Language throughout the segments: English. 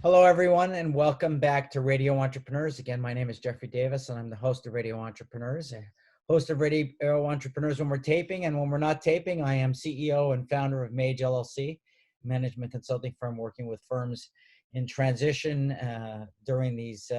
Hello, everyone, and welcome back to Radio Entrepreneurs. Again, my name is Jeffrey Davis, and I'm the host of Radio Entrepreneurs. Host of Radio Entrepreneurs when we're taping, and when we're not taping, I am CEO and founder of MAGE LLC, management consulting firm working with firms in transition during these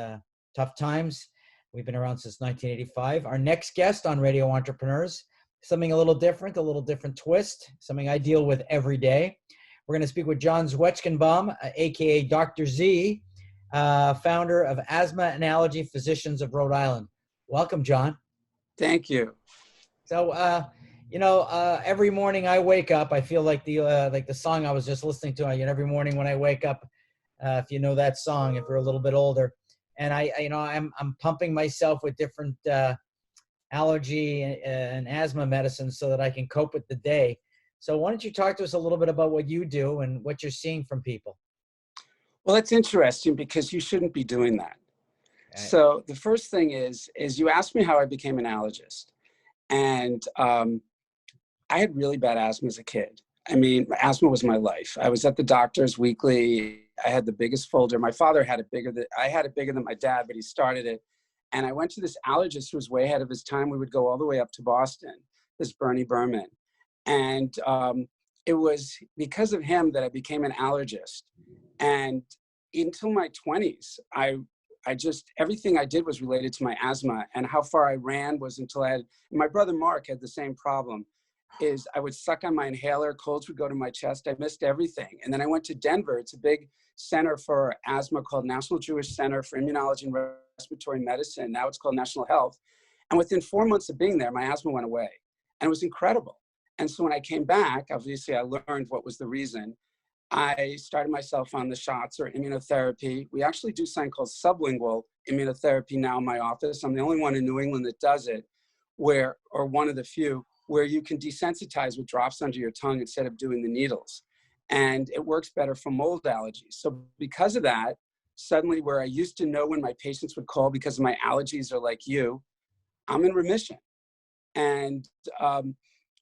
tough times. We've been around since 1985. Our next guest on Radio Entrepreneurs, something a little different twist, something I deal with every day. We're going to speak with John Zwetchkenbuam, aka Dr. Z, founder of Asthma and Allergy Physicians of Rhode Island. Welcome, John. Thank you. So, every morning I wake up, I feel like the song I was just listening to. Every morning when I wake up, if you know that song, if you're a little bit older, and I'm pumping myself with different allergy and asthma medicines so that I can cope with the day. So why don't you talk to us a little bit about what you do and what you're seeing from people? Well, that's interesting because you shouldn't be doing that. Okay. So the first thing is you asked me how I became an allergist. And I had really bad asthma as a kid. I mean, asthma was my life. I was at the doctor's weekly. I had the biggest folder. My father had it bigger than my dad, but he started it. And I went to this allergist who was way ahead of his time. We would go all the way up to Boston, this Bernie Berman. And it was because of him that I became an allergist. And until my 20s, everything I did was related to my asthma, and how far I ran was until my brother Mark had the same problem. I would suck on my inhaler, colds would go to my chest, I missed everything. And then I went to Denver. It's a big center for asthma called National Jewish Center for Immunology and Respiratory Medicine. Now it's called National Health. And within 4 months of being there, my asthma went away. And it was incredible. And so when I came back, obviously I learned what was the reason. I started myself on the shots or immunotherapy. We actually do something called sublingual immunotherapy now in my office. I'm the only one in New England that does it, or one of the few, where you can desensitize with drops under your tongue instead of doing the needles. And it works better for mold allergies. So because of that, suddenly where I used to know when my patients would call because my allergies are like you, I'm in remission. And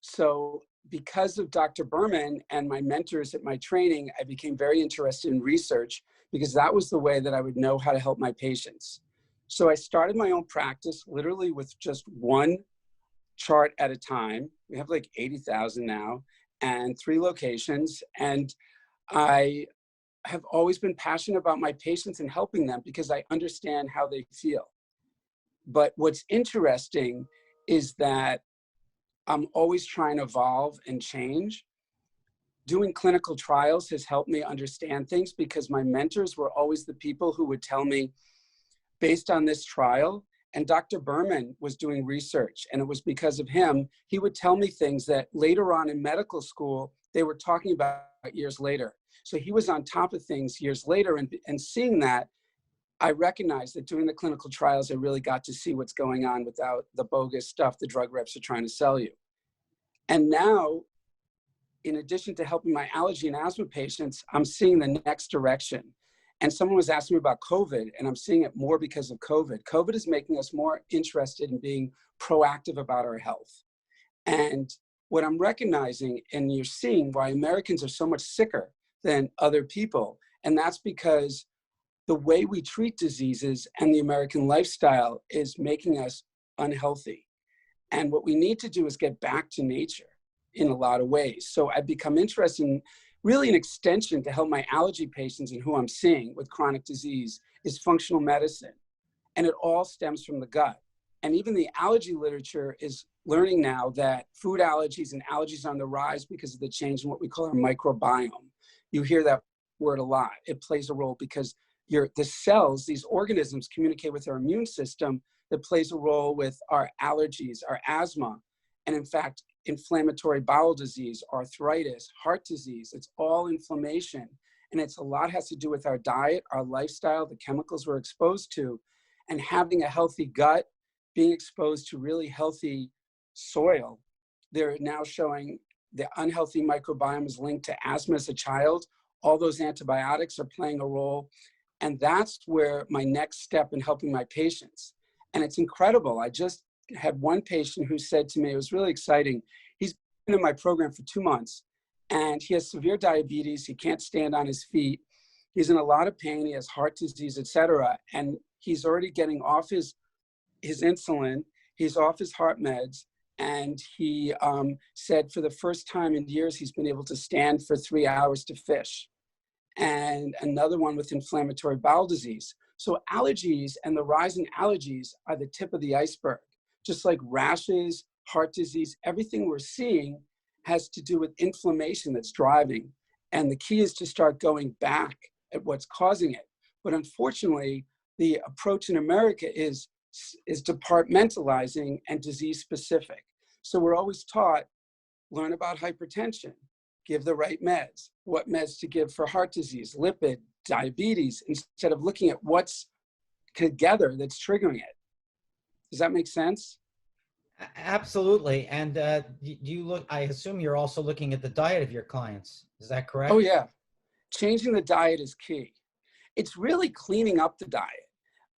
so because of Dr. Berman and my mentors at my training, I became very interested in research because that was the way that I would know how to help my patients. So I started my own practice literally with just one chart at a time. We have like 80,000 now and 3 locations. And I have always been passionate about my patients and helping them because I understand how they feel. But what's interesting is that I'm always trying to evolve and change. Doing clinical trials has helped me understand things because my mentors were always the people who would tell me, based on this trial, and Dr. Berman was doing research, and it was because of him, he would tell me things that later on in medical school, they were talking about years later. So he was on top of things years later, and seeing that, I recognized that doing the clinical trials, I really got to see what's going on without the bogus stuff the drug reps are trying to sell you. And now, in addition to helping my allergy and asthma patients, I'm seeing the next direction. And someone was asking me about COVID, and I'm seeing it more because of COVID. COVID is making us more interested in being proactive about our health. And what I'm recognizing, and you're seeing why Americans are so much sicker than other people, and that's because the way we treat diseases and the American lifestyle is making us unhealthy. And what we need to do is get back to nature in a lot of ways. So I've become interested in really an extension to help my allergy patients and who I'm seeing with chronic disease is functional medicine. And it all stems from the gut. And even the allergy literature is learning now that food allergies and allergies are on the rise because of the change in what we call our microbiome. You hear that word a lot. It plays a role because the cells, these organisms communicate with our immune system that plays a role with our allergies, our asthma, and in fact, inflammatory bowel disease, arthritis, heart disease. It's all inflammation. And a lot has to do with our diet, our lifestyle, the chemicals we're exposed to, and having a healthy gut, being exposed to really healthy soil. They're now showing the unhealthy microbiome is linked to asthma as a child. All those antibiotics are playing a role. And that's where my next step in helping my patients. And it's incredible. I just had one patient who said to me, it was really exciting. He's been in my program for 2 months and he has severe diabetes. He can't stand on his feet. He's in a lot of pain. He has heart disease, etc. And he's already getting off his insulin. He's off his heart meds. And he said for the first time in years, he's been able to stand for 3 hours to fish. And another one with inflammatory bowel disease. So allergies and the rise in allergies are the tip of the iceberg. Just like rashes, heart disease, everything we're seeing has to do with inflammation that's driving. And the key is to start going back at what's causing it. But unfortunately, the approach in America is departmentalizing and disease specific. So we're always taught, learn about hypertension, give the right meds, what meds to give for heart disease, lipid, diabetes, instead of looking at what's together that's triggering it. Does that make sense? Absolutely. And I assume you're also looking at the diet of your clients. Is that correct? Oh yeah. Changing the diet is key. It's really cleaning up the diet.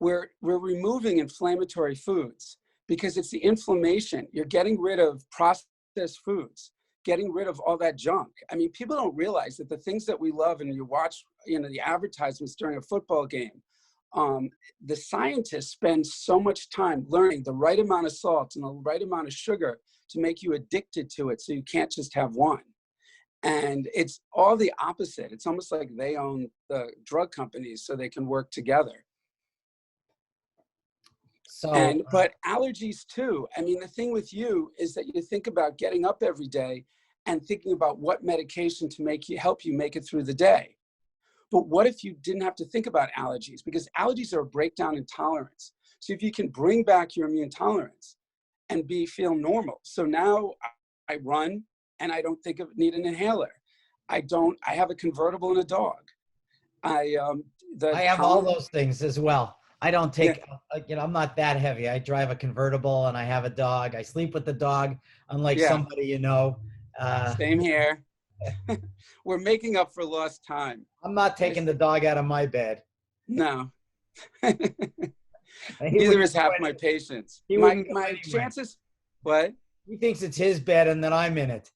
We're removing inflammatory foods because it's the inflammation. You're getting rid of processed foods, getting rid of all that junk. I mean, people don't realize that the things that we love, and you watch, the advertisements during a football game, the scientists spend so much time learning the right amount of salt and the right amount of sugar to make you addicted to it so you can't just have one. And it's all the opposite. It's almost like they own the drug companies so they can work together. So, But allergies too. I mean, the thing with you is that you think about getting up every day and thinking about what medication to help you make it through the day. But what if you didn't have to think about allergies? Because allergies are a breakdown in tolerance. So if you can bring back your immune tolerance and feel normal. So now I run and I don't need an inhaler. I have a convertible and a dog. I have all those things as well. I don't take, I'm not that heavy. I drive a convertible and I have a dog. I sleep with the dog, unlike somebody, Same here. We're making up for lost time. I'm not taking the dog out of my bed. No. Neither is half my patience. My chances, what? He thinks it's his bed and then I'm in it.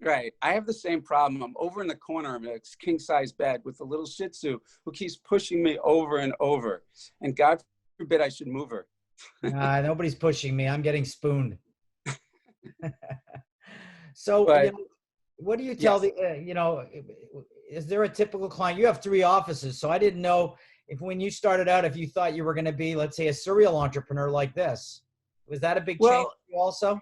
Right. I have the same problem. I'm over in the corner of a king size bed with a little Shih Tzu who keeps pushing me over and over. And God forbid I should move her. Nobody's pushing me. I'm getting spooned. So, what do you tell is there a typical client? You have 3 offices. So I didn't know if when you started out, if you thought you were going to be, let's say, a serial entrepreneur like this. Was that a big change for you also?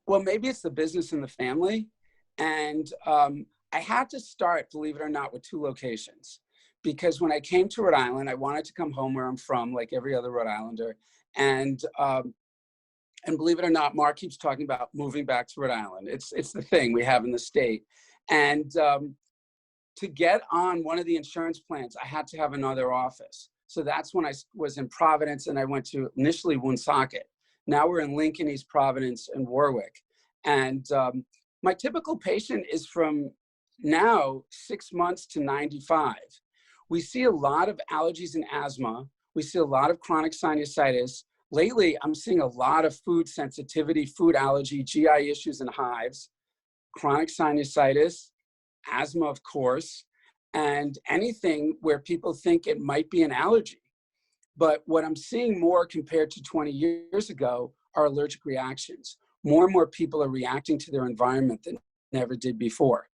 Well, maybe it's the business in the family. And I had to start, believe it or not, with 2 locations. Because when I came to Rhode Island, I wanted to come home where I'm from, like every other Rhode Islander. And believe it or not, Mark keeps talking about moving back to Rhode Island. It's the thing we have in the state. And to get on one of the insurance plans, I had to have another office. So that's when I was in Providence, and I went to initially Woonsocket. Now we're in Lincoln, East Providence, and Warwick. And my typical patient is from now 6 months to 95. We see a lot of allergies and asthma. We see a lot of chronic sinusitis. Lately, I'm seeing a lot of food sensitivity, food allergy, GI issues and hives, chronic sinusitis, asthma, of course, and anything where people think it might be an allergy. But what I'm seeing more compared to 20 years ago are allergic reactions. More and more people are reacting to their environment than never did before.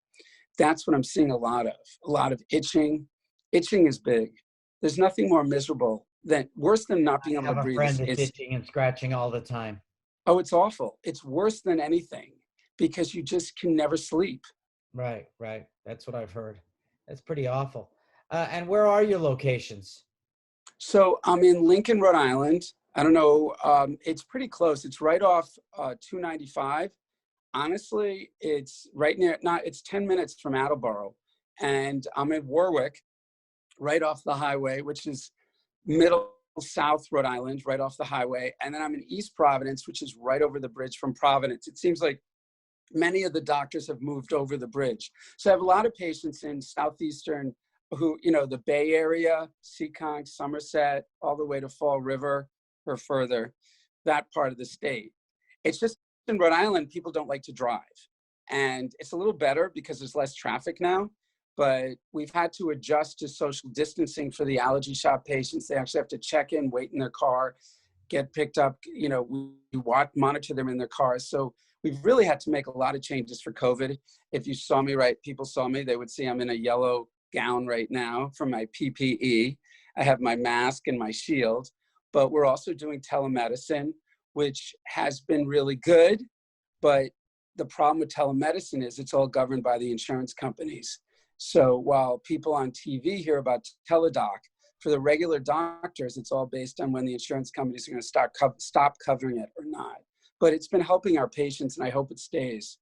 That's what I'm seeing a lot of itching. Itching is big. There's nothing more miserable worse than not being able to breathe. I have a friend that's itching and scratching all the time. Oh, it's awful. It's worse than anything because you just can never sleep. Right. That's what I've heard. That's pretty awful. And where are your locations? So I'm in Lincoln, Rhode Island. I don't know. It's pretty close. It's right off 295. Honestly, it's right near, it's 10 minutes from Attleboro. And I'm in Warwick, right off the highway, which is middle South Rhode Island, right off the highway. And then I'm in East Providence, which is right over the bridge from Providence. It seems like many of the doctors have moved over the bridge. So I have a lot of patients in Southeastern who, the Bay Area, Seekonk, Somerset, all the way to Fall River or further, that part of the state. It's just in Rhode Island, people don't like to drive. And it's a little better because there's less traffic now. but we've had to adjust to social distancing for the allergy shop patients. They actually have to check in, wait in their car, get picked up. You know, we monitor them in their cars. So we've really had to make a lot of changes for COVID. If you saw me, right, people saw me, they would see I'm in a yellow gown right now for my PPE. I have my mask and my shield, but we're also doing telemedicine, which has been really good. But the problem with telemedicine is it's all governed by the insurance companies. So while people on TV hear about teledoc, for the regular doctors, it's all based on when the insurance companies are going to stop covering it or not. But it's been helping our patients, and I hope it stays.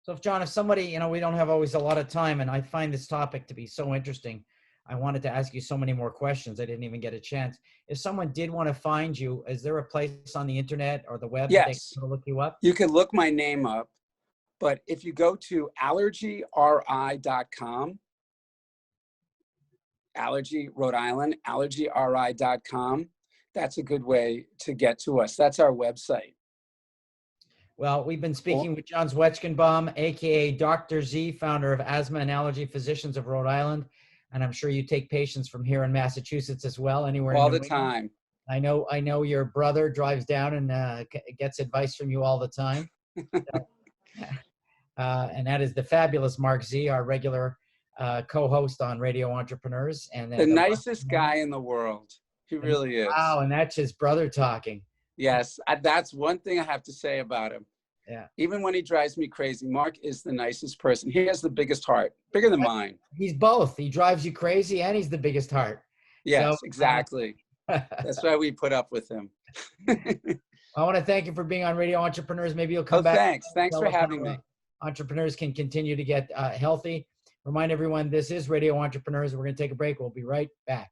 So if somebody, you know, we don't have always a lot of time, and I find this topic to be so interesting. I wanted to ask you so many more questions. I didn't even get a chance. If someone did want to find you, is there a place on the internet or the web that they Yes, can look you up? you can look my name up, but if you go to allergyri.com, Allergy, Rhode Island, allergyri.com, that's a good way to get to us. That's our website. Well, we've been speaking with John Zwetchkenbuam, aka Dr. Z, founder of Asthma and Allergy Physicians of Rhode Island. And I'm sure you take patients from here in Massachusetts as well, anywhere All in New the England. time. I know your brother drives down and gets advice from you all the time. And that is the fabulous Mark Z, our regular co-host on Radio Entrepreneurs. And The nicest guy in the world. He really is. Wow, and that's his brother talking. Yes, that's one thing I have to say about him. Yeah. Even when he drives me crazy, Mark is the nicest person. He has the biggest heart, bigger than mine. He's both. He drives you crazy and he's the biggest heart. Yes, so, exactly. That's why we put up with him. I want to thank you for being on Radio Entrepreneurs. Maybe you'll come back. Thanks. Thanks for having me. Entrepreneurs can continue to get healthy. Remind everyone, this is Radio Entrepreneurs. We're going to take a break. We'll be right back.